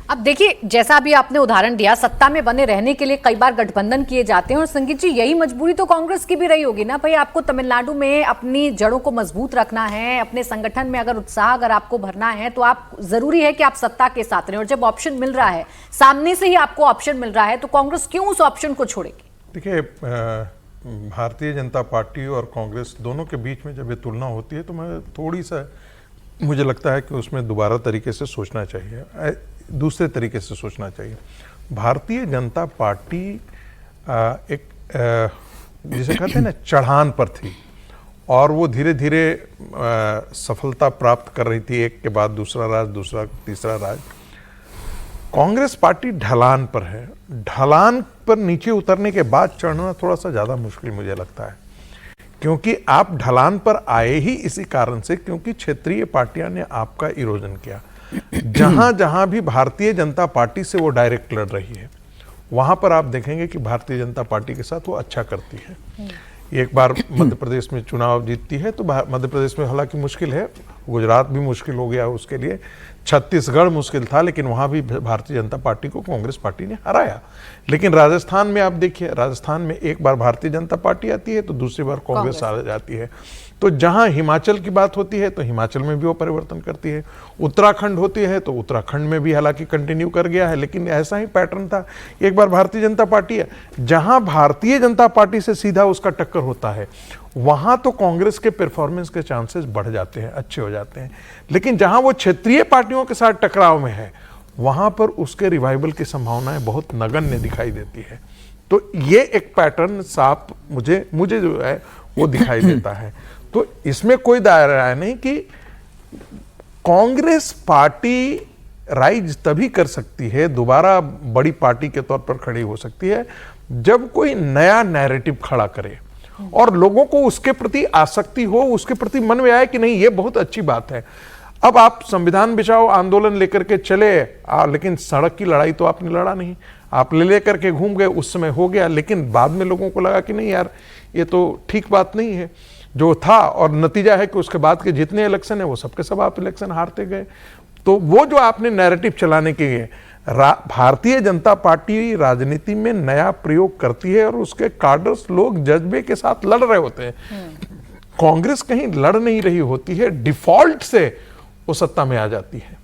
अब देखिए, जैसा अभी आपने उदाहरण दिया, सत्ता में बने रहने के लिए कई बार गठबंधन किए जाते हैं और संगीत जी यही मजबूरी तो कांग्रेस की भी रही होगी ना भाई। आपको तमिलनाडु में अपनी जड़ों को मजबूत रखना है, अपने संगठन में अगर उत्साह अगर आपको भरना है तो आप जरूरी है कि आप सत्ता के साथ रहें, और जब ऑप्शन मिल रहा है, सामने से ही आपको ऑप्शन मिल रहा है, तो कांग्रेस क्यों उस ऑप्शन को छोड़ेगी? देखिए, भारतीय जनता पार्टी और कांग्रेस दोनों के बीच में जब ये तुलना होती है तो मैं थोड़ी सा मुझे लगता है कि उसमें दोबारा तरीके से सोचना चाहिए, दूसरे तरीके से सोचना चाहिए। भारतीय जनता पार्टी एक जिसे कहते हैं ना चढ़ान पर थी और वो धीरे धीरे सफलता प्राप्त कर रही थी, एक के बाद दूसरा राज, दूसरा तीसरा राज। कांग्रेस पार्टी ढलान पर है। ढलान पर नीचे उतरने के बाद चढ़ना थोड़ा सा ज़्यादा मुश्किल मुझे लगता है, क्योंकि आप ढलान पर आए ही इसी कारण से क्योंकि क्षेत्रीय पार्टियां ने आपका इरोजन किया। जहां जहां भी भारतीय जनता पार्टी से वो डायरेक्ट लड़ रही है, वहां पर आप देखेंगे कि भारतीय जनता पार्टी के साथ वो अच्छा करती है। एक बार मध्य प्रदेश में चुनाव जीतती है तो मध्य प्रदेश में हालांकि मुश्किल है, गुजरात भी मुश्किल हो गया उसके लिए, छत्तीसगढ़ मुश्किल था, लेकिन वहां भी भारतीय जनता पार्टी को कांग्रेस पार्टी ने हराया। लेकिन राजस्थान में आप देखिए, राजस्थान में एक बार भारतीय जनता पार्टी आती है तो दूसरी बार कांग्रेस आ जाती है। तो जहां हिमाचल की बात होती है तो हिमाचल में भी वो परिवर्तन करती है, उत्तराखंड होती है तो उत्तराखंड में भी हालांकि कंटिन्यू कर गया है, लेकिन ऐसा ही पैटर्न था। एक बार भारतीय जनता पार्टी है, जहां भारतीय जनता पार्टी से सीधा उसका टक्कर होता है वहां तो कांग्रेस के परफॉर्मेंस के चांसेस बढ़ जाते हैं, अच्छे हो जाते हैं। लेकिन जहां वो क्षेत्रीय पार्टियों के साथ टकराव में है वहां पर उसके रिवाइवल की संभावनाएं बहुत नगण्य दिखाई देती है। तो ये एक पैटर्न साफ मुझे जो है वो दिखाई देता है। तो इसमें कोई दायरा नहीं कि कांग्रेस पार्टी राइज तभी कर सकती है, दोबारा बड़ी पार्टी के तौर पर खड़ी हो सकती है, जब कोई नया नैरेटिव खड़ा करे और लोगों को उसके प्रति आसक्ति हो, उसके प्रति मन में आए कि नहीं ये बहुत अच्छी बात है। अब आप संविधान बचाओ आंदोलन लेकर के चले, लेकिन सड़क की लड़ाई तो आपने लड़ा नहीं, आप ले करके घूम गए, उस समय हो गया, लेकिन बाद में लोगों को लगा कि नहीं यार ये तो ठीक बात नहीं है जो था, और नतीजा है कि उसके बाद के जितने इलेक्शन है वो सबके सब आप इलेक्शन हारते गए। तो वो जो आपने नैरेटिव चलाने के लिए भारतीय जनता पार्टी राजनीति में नया प्रयोग करती है और उसके कार्डर्स लोग जज्बे के साथ लड़ रहे होते हैं। कांग्रेस कहीं लड़ नहीं रही होती है, डिफॉल्ट से वो सत्ता में आ जाती है।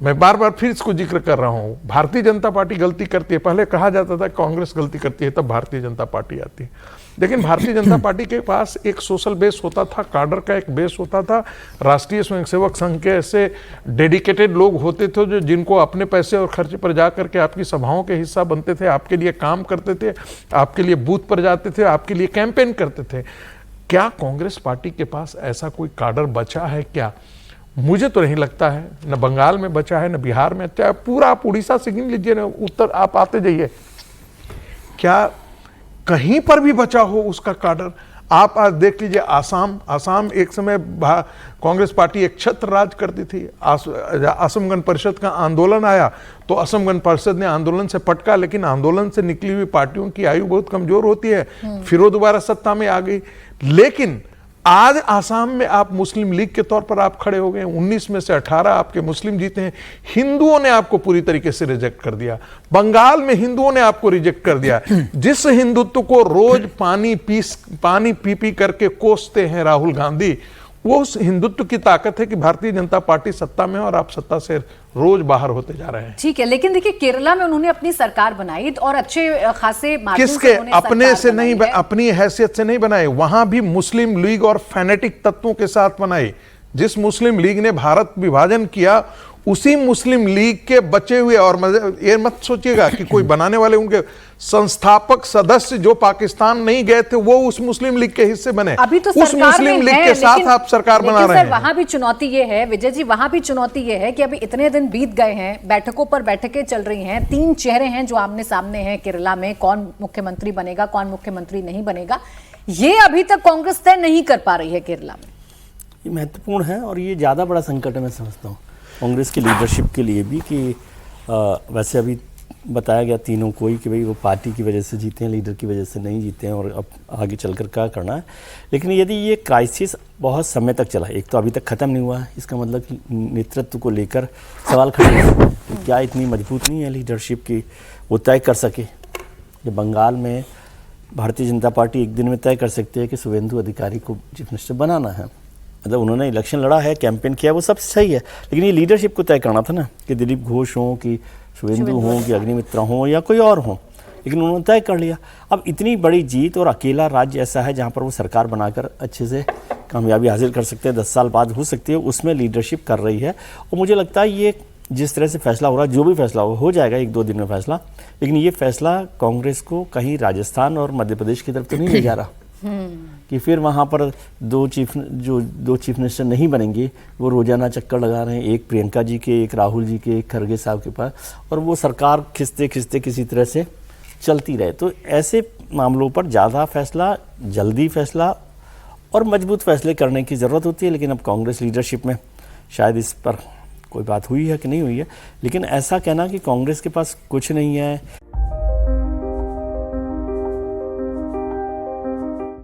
मैं बार बार फिर इसको जिक्र कर रहा हूं, भारतीय जनता पार्टी गलती करती है। पहले कहा जाता था कांग्रेस गलती करती है तब भारतीय जनता पार्टी आती है, लेकिन भारतीय जनता पार्टी के पास एक सोशल बेस होता था, कार्डर का एक बेस होता था, राष्ट्रीय स्वयंसेवक संघ के ऐसे डेडिकेटेड लोग होते थे जो जिनको अपने पैसे और खर्चे पर जा करके आपकी सभाओं के हिस्सा बनते थे, आपके लिए काम करते थे, आपके लिए बूथ पर जाते थे, आपके लिए कैंपेन करते थे। क्या कांग्रेस पार्टी के पास ऐसा कोई कार्डर बचा है क्या? मुझे तो नहीं लगता है। न बंगाल में बचा है, न बिहार में, चाहे पूरा आप उड़ीसा से गिन लीजिए, न उत्तर आप आते जाइए, क्या कहीं पर भी बचा हो उसका कार्डर? आप आज देख लीजिए आसाम एक समय कांग्रेस पार्टी एक छत्र राज करती थी। असम गण परिषद का आंदोलन आया तो असम गण परिषद ने आंदोलन से पटका, लेकिन आंदोलन से निकली हुई पार्टियों की आयु बहुत कमजोर होती है, फिर वो दोबारा सत्ता में आ गई। लेकिन आज आसाम में आप मुस्लिम लीग के तौर पर आप खड़े हो गए, 19 में से 18 आपके मुस्लिम जीते हैं। हिंदुओं ने आपको पूरी तरीके से रिजेक्ट कर दिया। बंगाल में हिंदुओं ने आपको रिजेक्ट कर दिया। जिस हिंदुत्व को रोज पानी पी करके कोसते हैं राहुल गांधी, वो उस हिंदुत्व की ताकत है कि भारतीय जनता पार्टी सत्ता में और आप सत्ता से रोज बाहर होते जा रहे हैं। ठीक है, लेकिन देखिए केरला में उन्होंने अपनी सरकार बनाई और अच्छे खासे किसके अपने से नहीं, अपनी हैसियत से नहीं बनाई, वहां भी मुस्लिम लीग और फैनेटिक तत्वों के साथ बनाई। जिस मुस्लिम लीग ने भारत विभाजन किया उसी मुस्लिम लीग के बचे हुए, और ये मत सोचिएगा कि कोई बनाने वाले, उनके संस्थापक सदस्य जो पाकिस्तान नहीं गए थे वो उस मुस्लिम लीग के हिस्से बने। अभी तो उस मुस्लिम लीग के साथ आप सरकार बना रहे हैं। वहां भी चुनौती ये है विजय जी, वहां भी चुनौती ये है कि अभी इतने दिन बीत गए हैं, बैठकों पर बैठकें चल रही हैं, 3 चेहरे हैं जो आमने सामने हैं केरला में, कौन मुख्यमंत्री बनेगा, कौन मुख्यमंत्री नहीं बनेगा, ये अभी तक कांग्रेस तय नहीं कर पा रही है केरला में। ये महत्वपूर्ण है और ये ज़्यादा बड़ा संकट है मैं समझता हूँ कांग्रेस की लीडरशिप के लिए भी, कि वैसे अभी बताया गया तीनों को ही कि भाई वो पार्टी की वजह से जीते हैं, लीडर की वजह से नहीं जीते हैं और अब आगे चलकर क्या करना है। लेकिन यदि ये क्राइसिस बहुत समय तक चला, एक तो अभी तक ख़त्म नहीं हुआ है, इसका मतलब कि नेतृत्व को लेकर सवाल खड़े हैं कि क्या इतनी मजबूत नहीं है लीडरशिप की वो तय कर सके। जो बंगाल में भारतीय जनता पार्टी एक दिन में तय कर सकती है कि शुभेंदु अधिकारी को चीफ मिनिस्टर बनाना है, मतलब उन्होंने इलेक्शन लड़ा है, कैंपेन किया, वो सब सही है, लेकिन ये लीडरशिप को तय करना था ना कि दिलीप घोष हों कि शुभेंदु हों कि अग्निमित्रा हों या कोई और हों, लेकिन उन्होंने तय कर लिया। अब इतनी बड़ी जीत और अकेला राज्य ऐसा है जहाँ पर वो सरकार बनाकर अच्छे से कामयाबी हासिल कर सकते हैं, 10 साल बाद हो सकती है, उसमें लीडरशिप कर रही है। और मुझे लगता है ये जिस तरह से फैसला हो रहा है, जो भी फैसला हो जाएगा 1-2 दिन में फैसला, लेकिन ये फैसला कांग्रेस को कहीं राजस्थान और मध्य प्रदेश की तरफ तो नहीं ले जा रहा कि फिर वहाँ पर दो चीफ मिनिस्टर नहीं बनेंगे, वो रोजाना चक्कर लगा रहे हैं, एक प्रियंका जी के, एक राहुल जी के, एक खरगे साहब के पास, और वो सरकार खिंचते खिंचते किसी तरह से चलती रहे। तो ऐसे मामलों पर ज़्यादा फैसला, जल्दी फैसला और मजबूत फैसले करने की ज़रूरत होती है। लेकिन अब कांग्रेस लीडरशिप में शायद इस पर कोई बात हुई है कि नहीं हुई है, लेकिन ऐसा कहना कि कांग्रेस के पास कुछ नहीं है